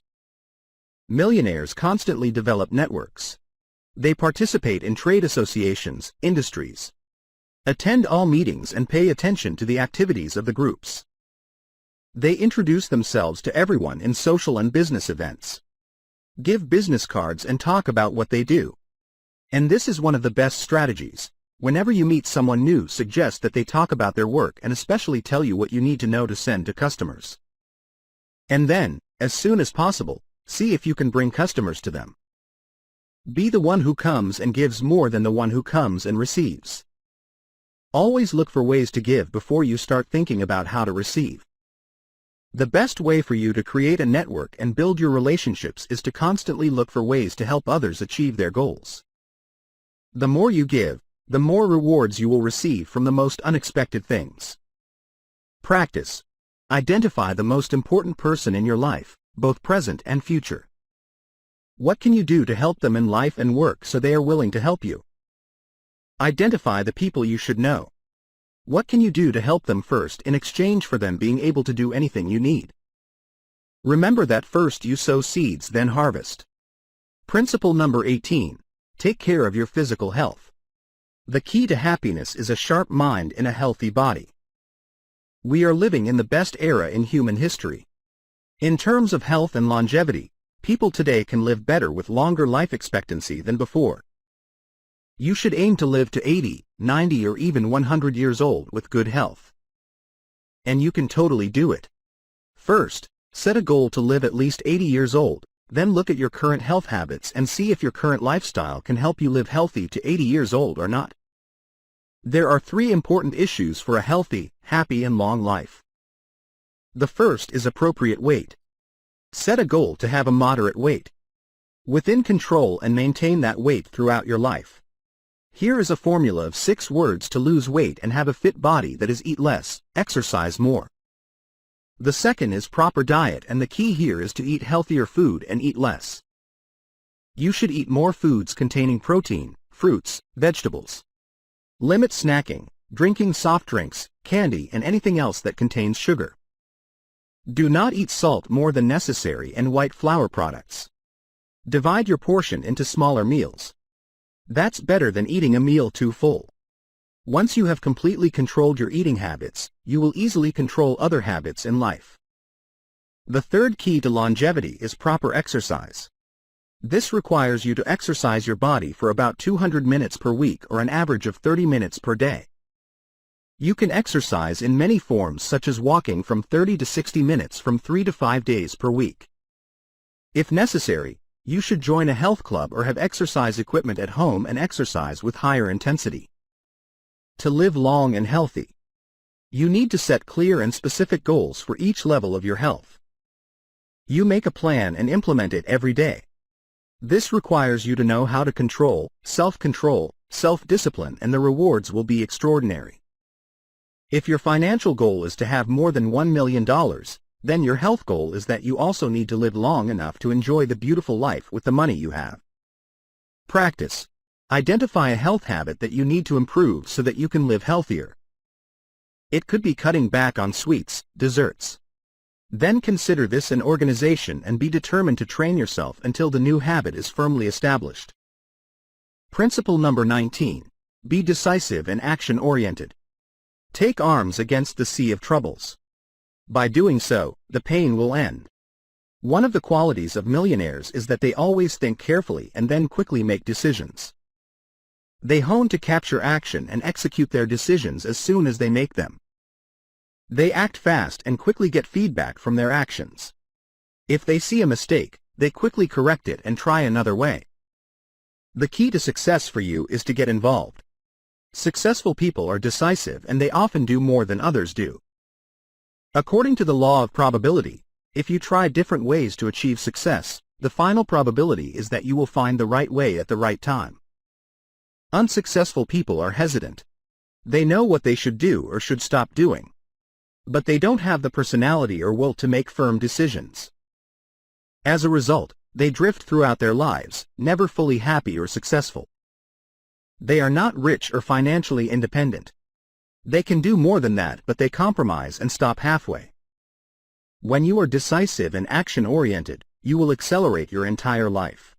Millionaires constantly develop networks. They participate in trade associations, industries. Attend all meetings and pay attention to the activities of the groups. They introduce themselves to everyone in social and business events. Give business cards and talk about what they do. And this is one of the best strategies. Whenever you meet someone new, suggest that they talk about their work and especially tell you what you need to know to send to customers. And then, as soon as possible, see if you can bring customers to them. Be the one who comes and gives more than the one who comes and receives. Always look for ways to give before you start thinking about how to receive. The best way for you to create a network and build your relationships is to constantly look for ways to help others achieve their goals. The more you give, the more rewards you will receive from the most unexpected things. Practice. Identify the most important person in your life, both present and future. What can you do to help them in life and work so they are willing to help you? Identify the people you should know. What can you do to help them first in exchange for them being able to do anything you need? Remember that first you sow seeds, then harvest. Principle number 18. Take care of your physical health. The key to happiness is a sharp mind in a healthy body. We are living in the best era in human history. In terms of health and longevity, people today can live better with longer life expectancy than before. You should aim to live to 80, 90 or even 100 years old with good health. And you can totally do it. First, set a goal to live at least 80 years old, then look at your current health habits and see if your current lifestyle can help you live healthy to 80 years old or not. There are 3 important issues for a healthy, happy and long life. The first is appropriate weight. Set a goal to have a moderate weight. Within control and maintain that weight throughout your life. Here is a formula of 6 words to lose weight and have a fit body, that is, eat less, exercise more. The second is proper diet, and the key here is to eat healthier food and eat less. You should eat more foods containing protein, fruits, vegetables. Limit snacking, drinking soft drinks, candy and anything else that contains sugar. Do not eat salt more than necessary and white flour products. Divide your portion into smaller meals. That's better than eating a meal too full. Once you have completely controlled your eating habits, you will easily control other habits in life. The third key to longevity is proper exercise. This requires you to exercise your body for about 200 minutes per week or an average of 30 minutes per day. You can exercise in many forms, such as walking from 30 to 60 minutes from 3 to 5 days per week. If necessary, you should join a health club or have exercise equipment at home and exercise with higher intensity. To live long and healthy, you need to set clear and specific goals for each level of your health. You make a plan and implement it every day. This requires you to know how to control, self-control, self-discipline, and the rewards will be extraordinary. If your financial goal is to have more than $1 million, then your health goal is that you also need to live long enough to enjoy the beautiful life with the money you have. Practice. Identify a health habit that you need to improve so that you can live healthier. It could be cutting back on sweets, desserts. Then consider this an organization and be determined to train yourself until the new habit is firmly established. Principle number 19. Be decisive and action-oriented. Take arms against the sea of troubles. By doing so, the pain will end. One of the qualities of millionaires is that they always think carefully and then quickly make decisions. They hone to capture action and execute their decisions as soon as they make them. They act fast and quickly get feedback from their actions. If they see a mistake, they quickly correct it and try another way. The key to success for you is to get involved. Successful people are decisive and they often do more than others do. According to the law of probability, if you try different ways to achieve success, the final probability is that you will find the right way at the right time. Unsuccessful people are hesitant. They know what they should do or should stop doing. But they don't have the personality or will to make firm decisions. As a result, they drift throughout their lives, never fully happy or successful. They are not rich or financially independent. They can do more than that, but they compromise and stop halfway. When you are decisive and action-oriented, you will accelerate your entire life.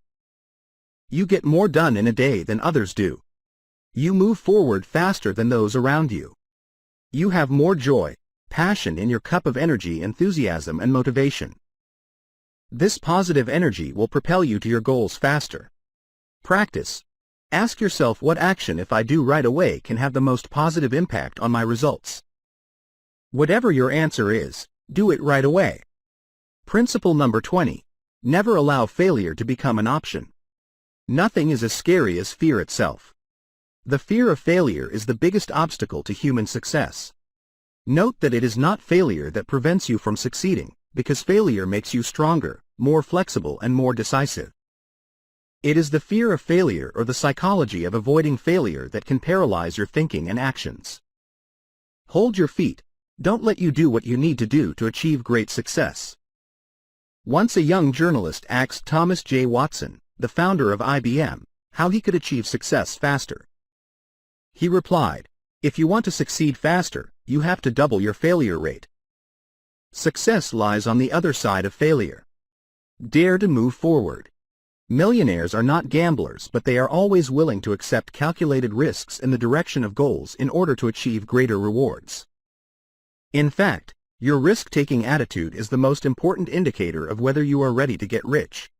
You get more done in a day than others do. You move forward faster than those around you. You have more joy, passion in your cup of energy, enthusiasm and motivation. This positive energy will propel you to your goals faster. Practice. Ask yourself, what action if I do right away can have the most positive impact on my results? Whatever your answer is, do it right away. Principle number 20. Never allow failure to become an option. Nothing is as scary as fear itself. The fear of failure is the biggest obstacle to human success. Note that it is not failure that prevents you from succeeding, because failure makes you stronger, more flexible and more decisive. It is the fear of failure or the psychology of avoiding failure that can paralyze your thinking and actions. Hold your feet. Don't let you do what you need to do to achieve great success. Once a young journalist asked Thomas J. Watson, the founder of IBM, how he could achieve success faster. He replied, "If you want to succeed faster, you have to double your failure rate." Success lies on the other side of failure. Dare to move forward. Millionaires are not gamblers, but they are always willing to accept calculated risks in the direction of goals in order to achieve greater rewards. In fact, your risk-taking attitude is the most important indicator of whether you are ready to get rich.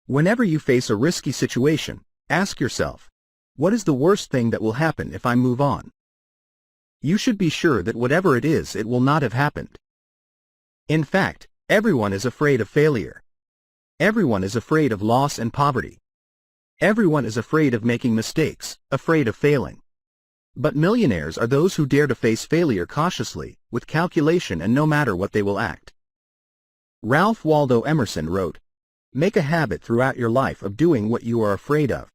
Whenever you face a risky situation, ask yourself, what is the worst thing that will happen if I move on? You should be sure that whatever it is, it will not have happened. In fact, everyone is afraid of failure. Everyone is afraid of loss and poverty. Everyone is afraid of making mistakes, afraid of failing. But millionaires are those who dare to face failure cautiously, with calculation, and no matter what they will act. Ralph Waldo Emerson wrote, "Make a habit throughout your life of doing what you are afraid of."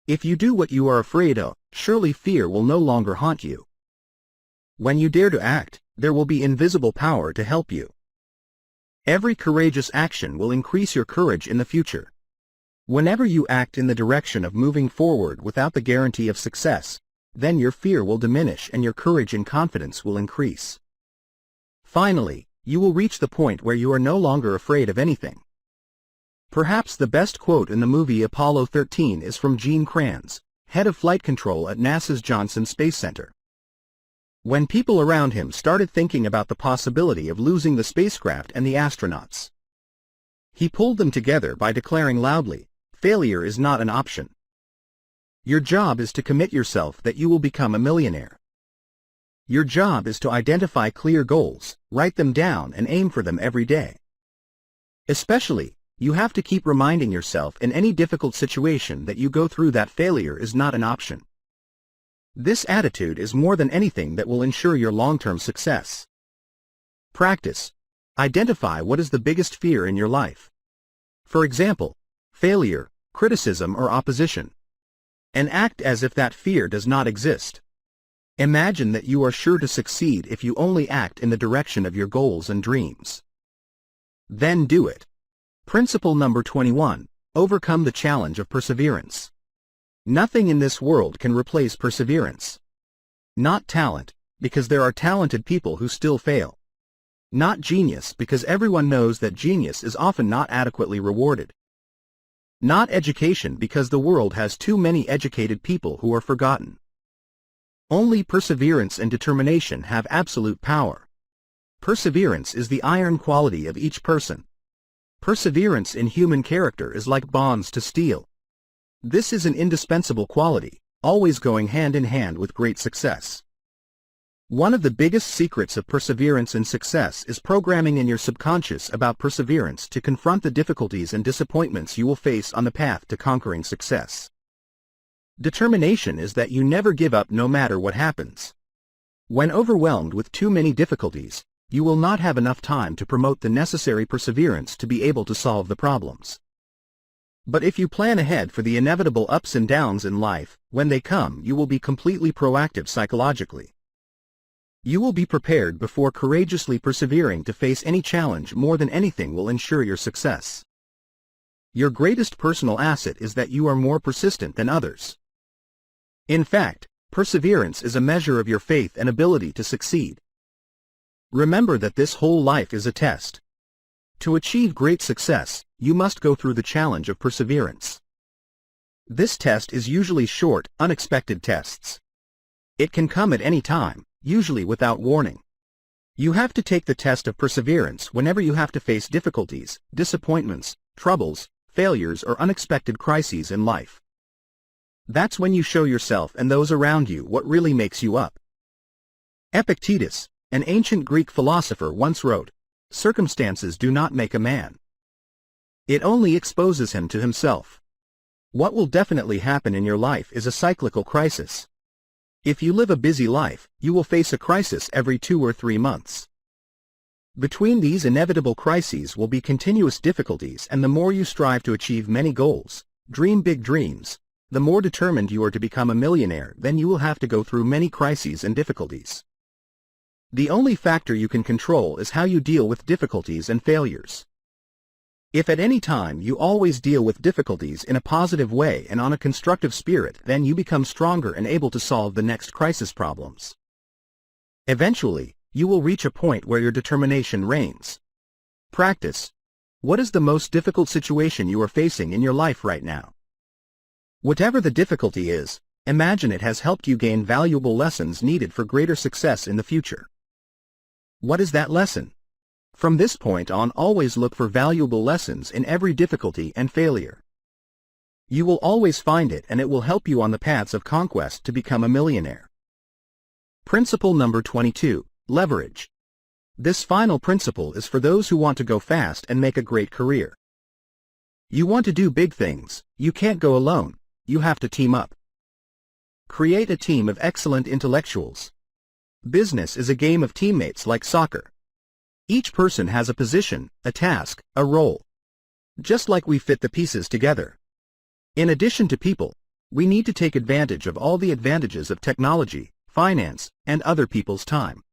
If you do what you are afraid of, surely fear will no longer haunt you. When you dare to act, there will be invisible power to help you. Every courageous action will increase your courage in the future. Whenever you act in the direction of moving forward without the guarantee of success, then your fear will diminish and your courage and confidence will increase. Finally, you will reach the point where you are no longer afraid of anything. Perhaps the best quote in the movie Apollo 13 is from Gene Kranz, head of flight control at NASA's Johnson Space Center. When people around him started thinking about the possibility of losing the spacecraft and the astronauts, he pulled them together by declaring loudly, "Failure is not an option. Your job is to commit yourself that you will become a millionaire. Your job is to identify clear goals, write them down and aim for them every day. Especially, you have to keep reminding yourself in any difficult situation that you go through that failure is not an option." This attitude is more than anything that will ensure your long-term success. Practice. Identify what is the biggest fear in your life. For example, failure, criticism or opposition. And act as if that fear does not exist. Imagine that you are sure to succeed if you only act in the direction of your goals and dreams. Then do it. Principle number 21. Overcome the challenge of perseverance. Nothing in this world can replace perseverance. Not talent, because there are talented people who still fail. Not genius, because everyone knows that genius is often not adequately rewarded. Not education, because the world has too many educated people who are forgotten. Only perseverance and determination have absolute power. Perseverance is the iron quality of each person. Perseverance in human character is like bonds to steel. This is an indispensable quality, always going hand in hand with great success. One of the biggest secrets of perseverance and success is programming in your subconscious about perseverance to confront the difficulties and disappointments you will face on the path to conquering success. Determination is that you never give up no matter what happens. When overwhelmed with too many difficulties, you will not have enough time to promote the necessary perseverance to be able to solve the problems. But if you plan ahead for the inevitable ups and downs in life, when they come, you will be completely proactive psychologically. You will be prepared before courageously persevering to face any challenge. More than anything will ensure your success. Your greatest personal asset is that you are more persistent than others. In fact, perseverance is a measure of your faith and ability to succeed. Remember that this whole life is a test. To achieve great success, you must go through the challenge of perseverance. This test is usually short, unexpected tests. It can come at any time, usually without warning. You have to take the test of perseverance whenever you have to face difficulties, disappointments, troubles, failures or unexpected crises in life. That's when you show yourself and those around you what really makes you up. Epictetus, an ancient Greek philosopher, once wrote, "Circumstances do not make a man. It only exposes him to himself." What will definitely happen in your life is a cyclical crisis. If you live a busy life, you will face a crisis every 2 or 3 months. Between these inevitable crises will be continuous difficulties, and the more you strive to achieve many goals, dream big dreams, the more determined you are to become a millionaire, then you will have to go through many crises and difficulties. The only factor you can control is how you deal with difficulties and failures. If at any time you always deal with difficulties in a positive way and on a constructive spirit, then you become stronger and able to solve the next crisis problems. Eventually, you will reach a point where your determination reigns. Practice. What is the most difficult situation you are facing in your life right now? Whatever the difficulty is, imagine it has helped you gain valuable lessons needed for greater success in the future. What is that lesson? From this point on, always look for valuable lessons in every difficulty and failure. You will always find it, and it will help you on the paths of conquest to become a millionaire. Principle number 22, leverage. This final principle is for those who want to go fast and make a great career. You want to do big things, you can't go alone, you have to team up. Create a team of excellent intellectuals. Business is a game of teammates like soccer. Each person has a position, a task, a role. Just like we fit the pieces together. In addition to people, we need to take advantage of all the advantages of technology, finance, and other people's time.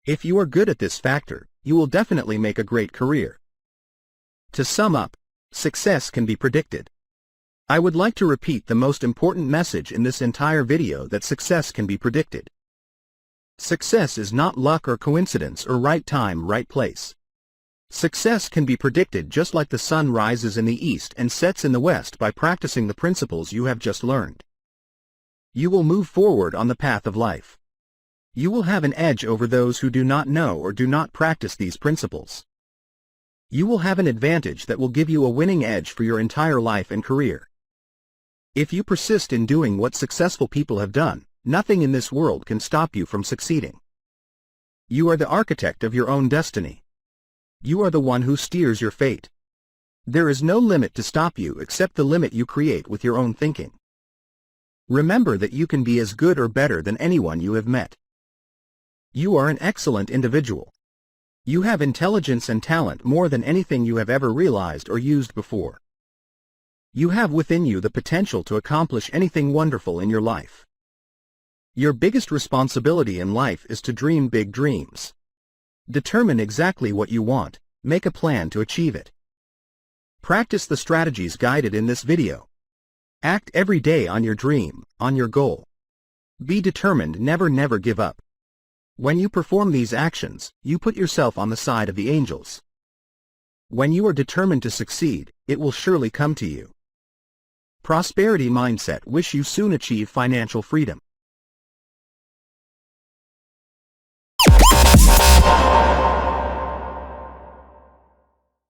If you are good at this factor, you will definitely make a great career. To sum up, success can be predicted. I would like to repeat the most important message in this entire video, that success can be predicted. Success is not luck or coincidence or right time, right place. Success can be predicted just like the sun rises in the east and sets in the west by practicing the principles you have just learned. You will move forward on the path of life. You will have an edge over those who do not know or do not practice these principles. You will have an advantage that will give you a winning edge for your entire life and career. If you persist in doing what successful people have done, nothing in this world can stop you from succeeding. You are the architect of your own destiny. You are the one who steers your fate. There is no limit to stop you except the limit you create with your own thinking. Remember that you can be as good or better than anyone you have met. You are an excellent individual. You have intelligence and talent more than anything you have ever realized or used before. You have within you the potential to accomplish anything wonderful in your life. Your biggest responsibility in life is to dream big dreams. Determine exactly what you want, make a plan to achieve it. Practice the strategies guided in this video. Act every day on your dream, on your goal. Be determined, never give up. When you perform these actions, you put yourself on the side of the angels. When you are determined to succeed, it will surely come to you. Prosperity mindset. Wish you soon achieve financial freedom.